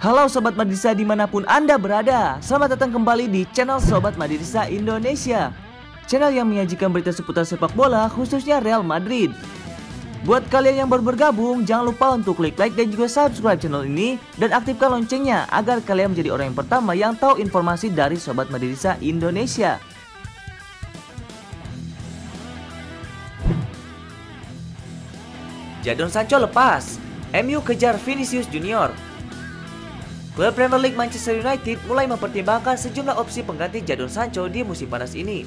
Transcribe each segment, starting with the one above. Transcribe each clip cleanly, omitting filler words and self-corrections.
Halo Sobat Madridista dimanapun Anda berada. Selamat datang kembali di channel Sobat Madridista Indonesia, channel yang menyajikan berita seputar sepak bola khususnya Real Madrid. Buat kalian yang baru bergabung, jangan lupa untuk klik like dan juga subscribe channel ini dan aktifkan loncengnya agar kalian menjadi orang yang pertama yang tahu informasi dari Sobat Madridista Indonesia. Jadon Sancho lepas, MU kejar Vinicius Junior. Klub Premier League Manchester United mulai mempertimbangkan sejumlah opsi pengganti Jadon Sancho di musim panas ini.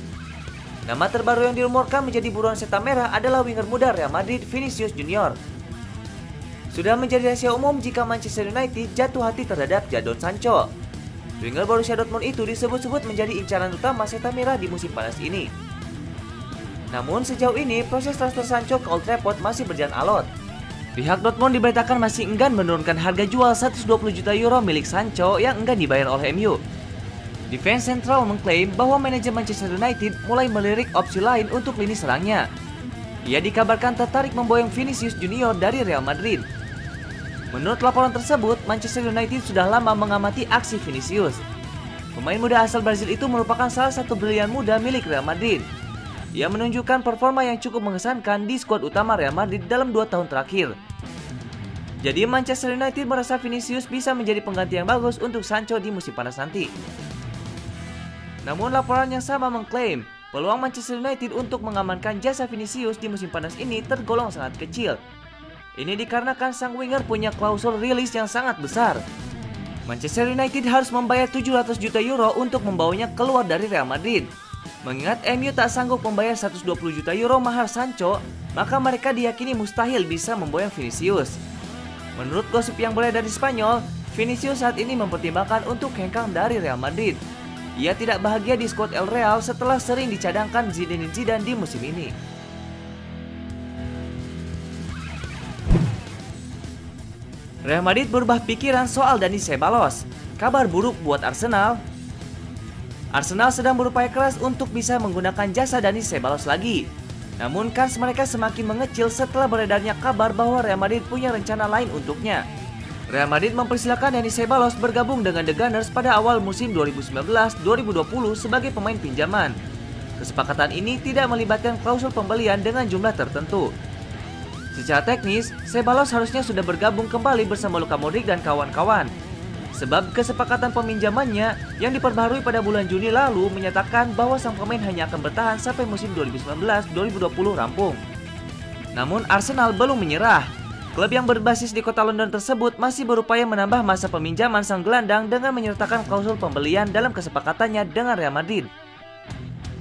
Nama terbaru yang dirumorkan menjadi buruan setan merah adalah winger muda Real Madrid Vinicius Junior. Sudah menjadi rahasia umum jika Manchester United jatuh hati terhadap Jadon Sancho. Winger Borussia Dortmund itu disebut-sebut menjadi incaran utama setan merah di musim panas ini. Namun sejauh ini proses transfer Sancho ke Old Trafford masih berjalan alot. Pihak Dortmund diberitakan masih enggan menurunkan harga jual 120 juta euro milik Sancho yang enggan dibayar oleh MU. Defense Central mengklaim bahwa manajer Manchester United mulai melirik opsi lain untuk lini serangnya. Ia dikabarkan tertarik memboyong Vinicius Junior dari Real Madrid. Menurut laporan tersebut, Manchester United sudah lama mengamati aksi Vinicius. Pemain muda asal Brazil itu merupakan salah satu brilian muda milik Real Madrid. Ia menunjukkan performa yang cukup mengesankan di skuad utama Real Madrid dalam 2 tahun terakhir. Jadi Manchester United merasa Vinicius bisa menjadi pengganti yang bagus untuk Sancho di musim panas nanti. Namun laporan yang sama mengklaim peluang Manchester United untuk mengamankan jasa Vinicius di musim panas ini tergolong sangat kecil. Ini dikarenakan sang winger punya klausul rilis yang sangat besar. Manchester United harus membayar 700 juta euro untuk membawanya keluar dari Real Madrid. Mengingat MU tak sanggup membayar 120 juta euro mahar Sancho, maka mereka diyakini mustahil bisa memboyong Vinicius. Menurut gosip yang beredar di Spanyol, Vinicius saat ini mempertimbangkan untuk hengkang dari Real Madrid. Ia tidak bahagia di skuad El Real setelah sering dicadangkan Zinedine Zidane di musim ini. Real Madrid berubah pikiran soal Dani Ceballos. Kabar buruk buat Arsenal. Arsenal sedang berupaya keras untuk bisa menggunakan jasa Dani Ceballos lagi. Namun kans mereka semakin mengecil setelah beredarnya kabar bahwa Real Madrid punya rencana lain untuknya. Real Madrid mempersilahkan Dani Ceballos bergabung dengan The Gunners pada awal musim 2019-2020 sebagai pemain pinjaman. Kesepakatan ini tidak melibatkan klausul pembelian dengan jumlah tertentu. Secara teknis, Ceballos harusnya sudah bergabung kembali bersama Luka Modric dan kawan-kawan. Sebab kesepakatan peminjamannya yang diperbaharui pada bulan Juni lalu menyatakan bahwa sang pemain hanya akan bertahan sampai musim 2019-2020 rampung. Namun Arsenal belum menyerah. Klub yang berbasis di kota London tersebut masih berupaya menambah masa peminjaman sang gelandang dengan menyertakan klausul pembelian dalam kesepakatannya dengan Real Madrid.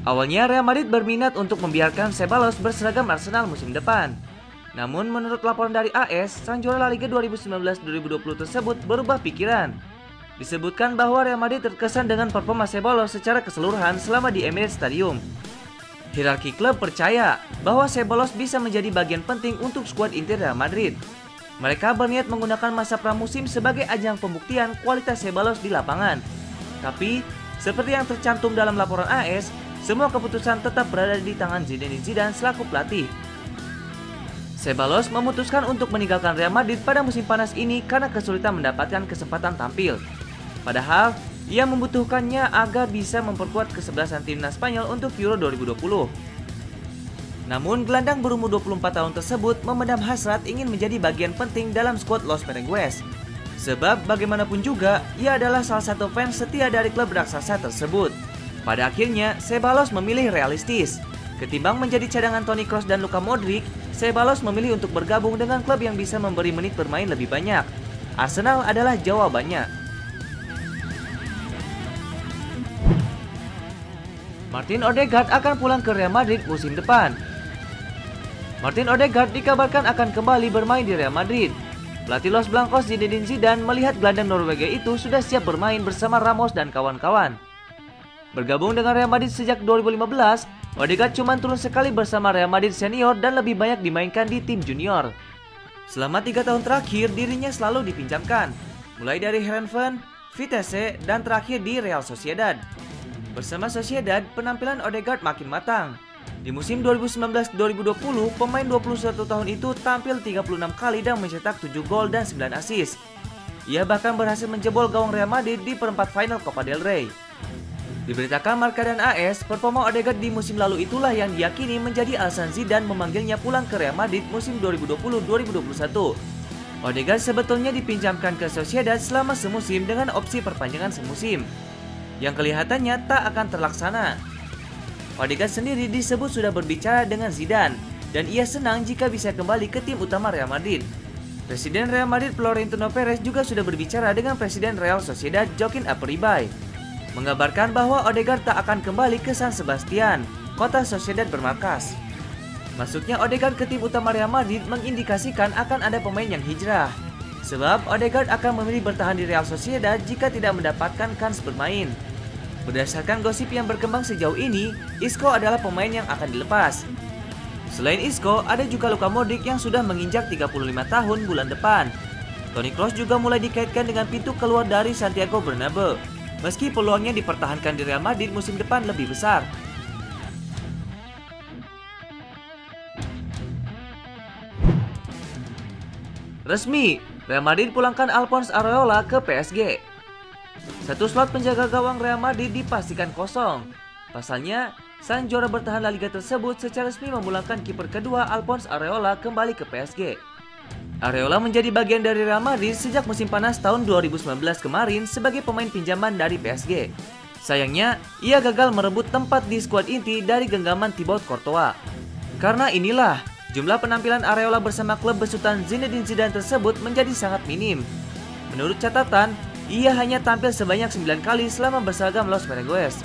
Awalnya Real Madrid berminat untuk membiarkan Ceballos berseragam Arsenal musim depan. Namun menurut laporan dari AS, sang juara La Liga 2019-2020 tersebut berubah pikiran. Disebutkan bahwa Real Madrid terkesan dengan performa Ceballos secara keseluruhan selama di Emirates Stadium. Hierarki klub percaya bahwa Ceballos bisa menjadi bagian penting untuk skuad inti Real Madrid. Mereka berniat menggunakan masa pramusim sebagai ajang pembuktian kualitas Ceballos di lapangan. Tapi, seperti yang tercantum dalam laporan AS, semua keputusan tetap berada di tangan Zinedine Zidane selaku pelatih. Ceballos memutuskan untuk meninggalkan Real Madrid pada musim panas ini karena kesulitan mendapatkan kesempatan tampil. Padahal, ia membutuhkannya agar bisa memperkuat kesebelasan timnas Spanyol untuk Euro 2020. Namun, gelandang berumur 24 tahun tersebut memendam hasrat ingin menjadi bagian penting dalam skuad Los Merengues. Sebab, bagaimanapun juga, ia adalah salah satu fans setia dari klub raksasa tersebut. Pada akhirnya, Ceballos memilih realistis. Ketimbang menjadi cadangan Toni Kroos dan Luka Modric, Ceballos memilih untuk bergabung dengan klub yang bisa memberi menit bermain lebih banyak. Arsenal adalah jawabannya. Martin Odegaard akan pulang ke Real Madrid musim depan. Martin Odegaard dikabarkan akan kembali bermain di Real Madrid. Pelatih Los Blancos Zinedine Zidane melihat gelandang Norwegia itu sudah siap bermain bersama Ramos dan kawan-kawan. Bergabung dengan Real Madrid sejak 2015, Odegaard cuma turun sekali bersama Real Madrid senior dan lebih banyak dimainkan di tim junior. Selama 3 tahun terakhir, dirinya selalu dipinjamkan, mulai dari Herenveen, Vitesse, dan terakhir di Real Sociedad. Bersama Sociedad, penampilan Odegaard makin matang. Di musim 2019-2020, pemain 21 tahun itu tampil 36 kali dan mencetak 7 gol dan 9 assist. Ia bahkan berhasil menjebol gawang Real Madrid di perempat final Copa del Rey. Diberitakan Marca dan AS, performa Odegaard di musim lalu itulah yang diyakini menjadi alasan Zidane memanggilnya pulang ke Real Madrid musim 2020-2021. Odegaard sebetulnya dipinjamkan ke Sociedad selama semusim dengan opsi perpanjangan semusim, yang kelihatannya tak akan terlaksana. Odegaard sendiri disebut sudah berbicara dengan Zidane, dan ia senang jika bisa kembali ke tim utama Real Madrid. Presiden Real Madrid Florentino Perez juga sudah berbicara dengan Presiden Real Sociedad Joaquín Aperribai, mengabarkan bahwa Odegaard tak akan kembali ke San Sebastian, kota Sociedad bermarkas. Masuknya Odegaard ke tim utama Real Madrid mengindikasikan akan ada pemain yang hijrah, sebab Odegaard akan memilih bertahan di Real Sociedad jika tidak mendapatkan kans bermain. Berdasarkan gosip yang berkembang sejauh ini, Isco adalah pemain yang akan dilepas. Selain Isco, ada juga Luka Modric yang sudah menginjak 35 tahun bulan depan. Toni Kroos juga mulai dikaitkan dengan pintu keluar dari Santiago Bernabeu, meski peluangnya dipertahankan di Real Madrid musim depan lebih besar. Resmi, Real Madrid pulangkan Alphonse Areola ke PSG. Satu slot penjaga gawang Real Madrid dipastikan kosong. Pasalnya, sang juara bertahan La Liga tersebut secara resmi memulangkan kiper kedua Alphonse Areola kembali ke PSG. Areola menjadi bagian dari Real Madrid sejak musim panas tahun 2019 kemarin sebagai pemain pinjaman dari PSG. Sayangnya, ia gagal merebut tempat di skuad inti dari genggaman Thibaut Courtois. Karena inilah, jumlah penampilan Areola bersama klub besutan Zinedine Zidane tersebut menjadi sangat minim. Menurut catatan, ia hanya tampil sebanyak 9 kali selama berseragam Los Merengues.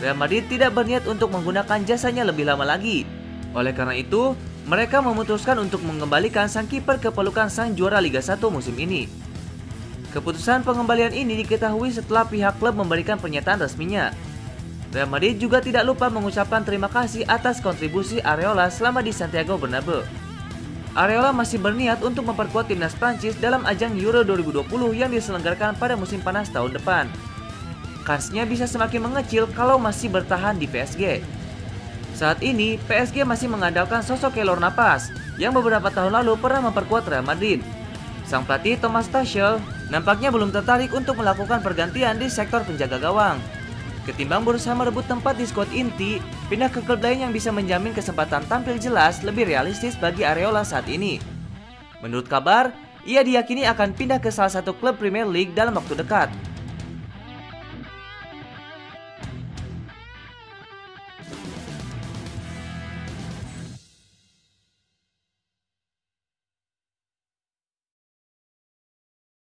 Real Madrid tidak berniat untuk menggunakan jasanya lebih lama lagi. Oleh karena itu, mereka memutuskan untuk mengembalikan sang kiper ke pelukan sang juara Liga 1 musim ini. Keputusan pengembalian ini diketahui setelah pihak klub memberikan pernyataan resminya. Real Madrid juga tidak lupa mengucapkan terima kasih atas kontribusi Areola selama di Santiago Bernabeu. Areola masih berniat untuk memperkuat timnas Prancis dalam ajang Euro 2020 yang diselenggarakan pada musim panas tahun depan. Kansnya bisa semakin mengecil kalau masih bertahan di PSG. Saat ini, PSG masih mengandalkan sosok Keylor Navas yang beberapa tahun lalu pernah memperkuat Real Madrid. Sang pelatih Thomas Tuchel nampaknya belum tertarik untuk melakukan pergantian di sektor penjaga gawang. Ketimbang berusaha merebut tempat di skuad inti, pindah ke klub lain yang bisa menjamin kesempatan tampil jelas lebih realistis bagi Areola saat ini. Menurut kabar, ia diyakini akan pindah ke salah satu klub Premier League dalam waktu dekat.